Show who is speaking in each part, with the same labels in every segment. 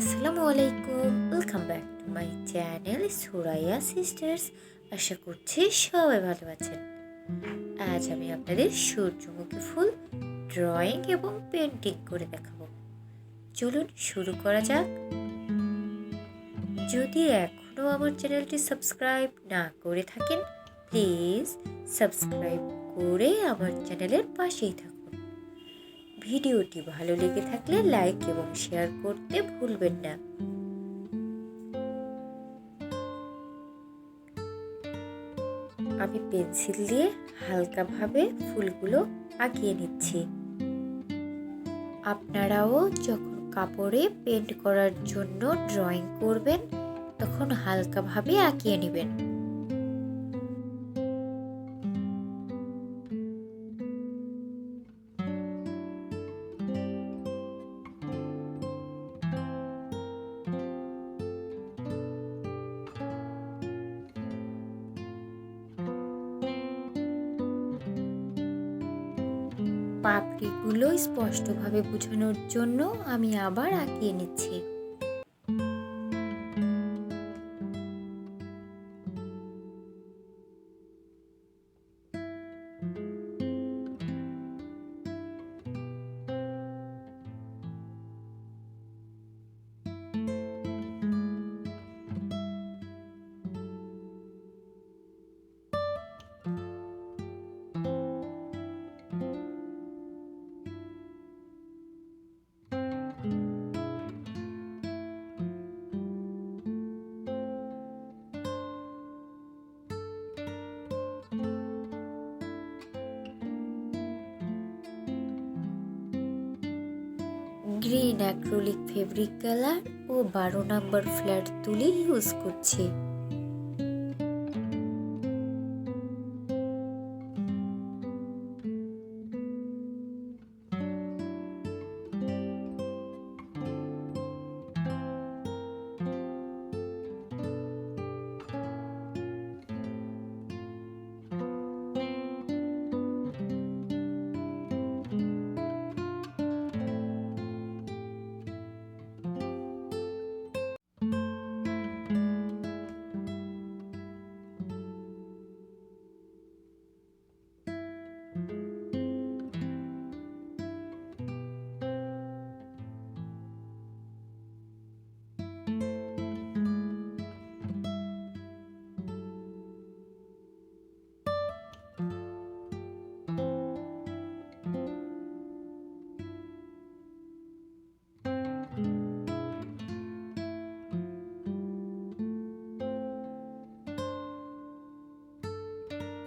Speaker 1: Assalamualaikum. Welcome back to my channel Suraia Sisters. আশা করছি সবাই ভালো আছেন। আজ আমি আপনাদের সূর্যমুখী ফুল ড্রয়িং এবং পেন্টিং করে দেখাবো। চলুন শুরু করা যাক। যদি এখনো আমার চ্যানেলটি সাবস্ক্রাইব না করে থাকেন, প্লিজ সাবস্ক্রাইব করে আমার চ্যানেলের পাশেই থাকুন। ভিডিওটি ভালো লেগে থাকলে লাইক এবং শেয়ার করতে ভুলবেন না। আমি পেন্সিল দিয়ে হালকাভাবে ফুলগুলো আঁকিয়ে নিচ্ছি। আপনারাও যখন কাপড়ে পেন্ট করার জন্য ড্রয়িং করবেন তখন হালকাভাবে আঁকিয়ে নেবেন। পাপড়িগুলো স্পষ্টভাবে বোঝানোর জন্য আমি আবার আঁকিয়ে নিচ্ছি। গ্রিন অ্যাক্রিলিক ফেব্রিক কালার ও 12 নম্বর ফ্ল্যাট তুলি ইউজ করছি।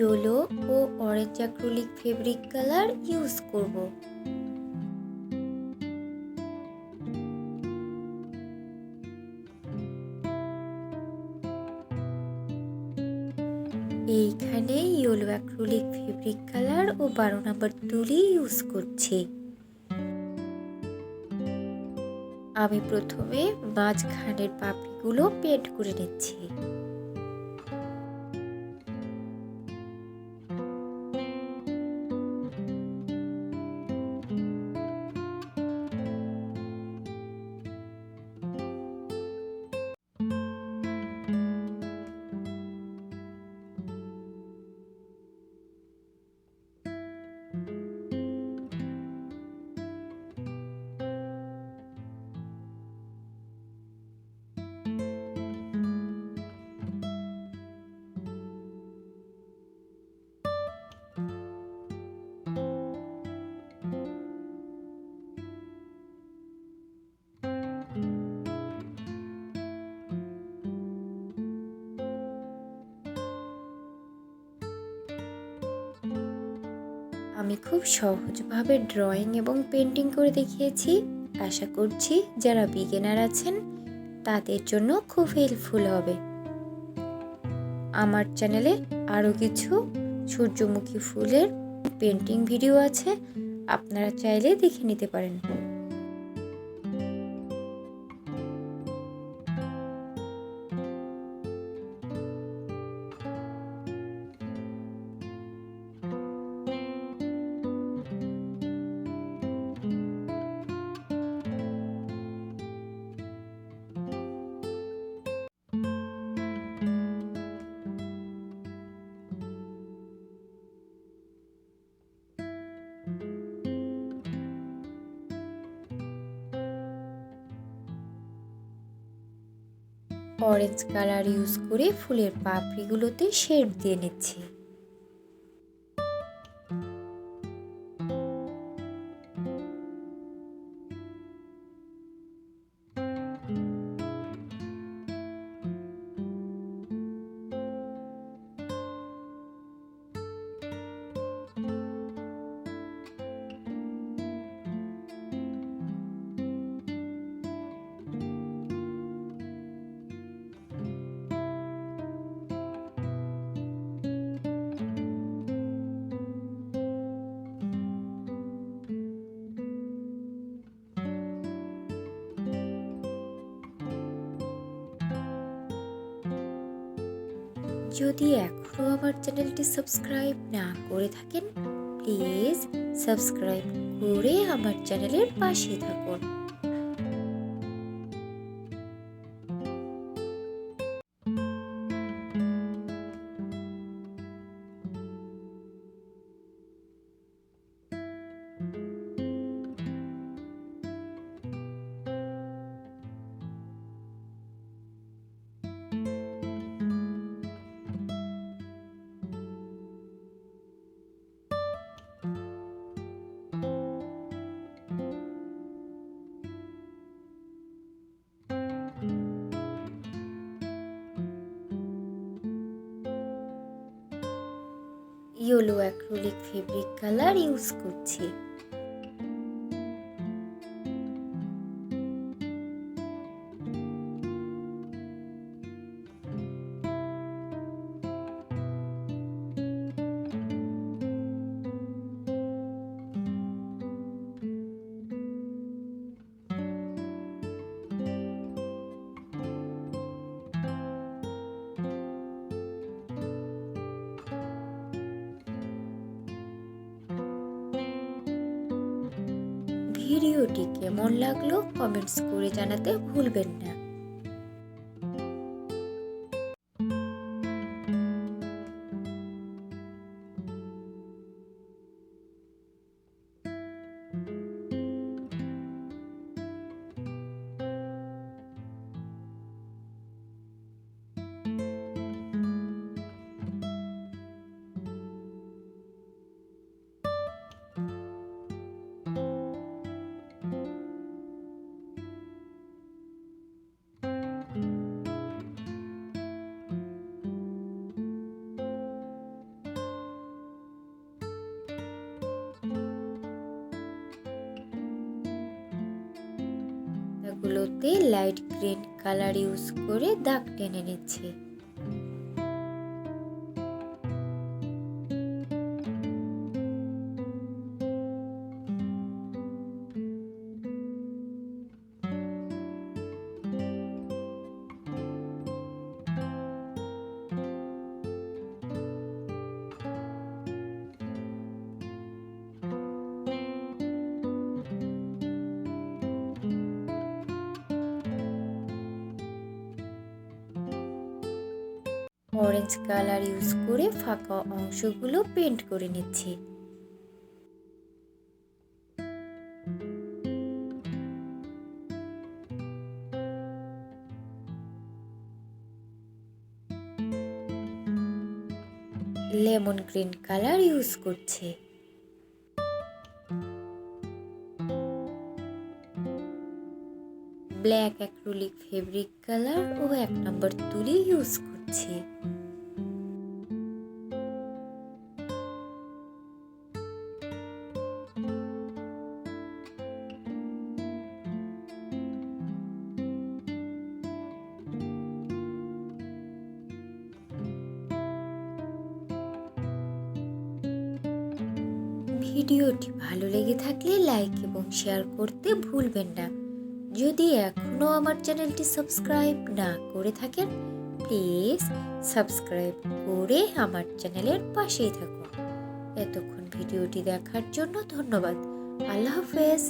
Speaker 1: ইয়েলো ও orange acrylic fabric colour use করব। এইখানে ইয়েলো অ্যাক্রিলিক ফেব্রিক কালার ও 12 নম্বর তুলি ইউজ করছি। আমি প্রথমে মাঝখানের পাপড়িগুলো পেন্ট করে নিচ্ছি। আমি খুব সহজভাবে ড্রয়িং এবং পেন্টিং করে দেখিয়েছি। আশা করছি যারা বিগিনার আছেন তাদের জন্য খুব হেল্পফুল হবে। আমার চ্যানেলে আরও কিছু সূর্যমুখী ফুলের পেন্টিং ভিডিও আছে, আপনারা চাইলে দেখে নিতে পারেন। অরেঞ্জ কালার ইউজ করে ফুলের পাপড়িগুলোতে শেড দিয়ে নিচ্ছি। যদি এখনও আমার চ্যানেলটি সাবস্ক্রাইব না করে থাকেন, প্লিজ সাবস্ক্রাইব করে আমার চ্যানেলের পাশে থাকুন। Yellow acrylic fabric colour use করছি। ভিডিওটি কেমন লাগলো কমেন্টস করে জানাতে ভুলবেন না। গুলোতে লাইট গ্রিন কালার ইউজ করে দাগ টেনে নিচ্ছি। অরেঞ্জ কালার ইউজ করে ফাঁকা অংশগুলো পেইন্ট করে নিচ্ছি। লেমন গ্রিন কালার ইউজ করছি। ব্ল্যাক অ্যাক্রিলিক ফেব্রিক কালার ও 1 নম্বর তুলি ইউজ করছি। ভিডিওটি ভালো লেগে থাকলে লাইক এবং শেয়ার করতে ভুলবেন না। যদি এখনও আমার চ্যানেলটি সাবস্ক্রাইব না করে থাকেন, প্লিজ সাবস্ক্রাইব করে আমার চ্যানেলের পাশেই থাকুন। এতক্ষণ ভিডিওটি দেখার জন্য ধন্যবাদ। আল্লাহ হাফেজ।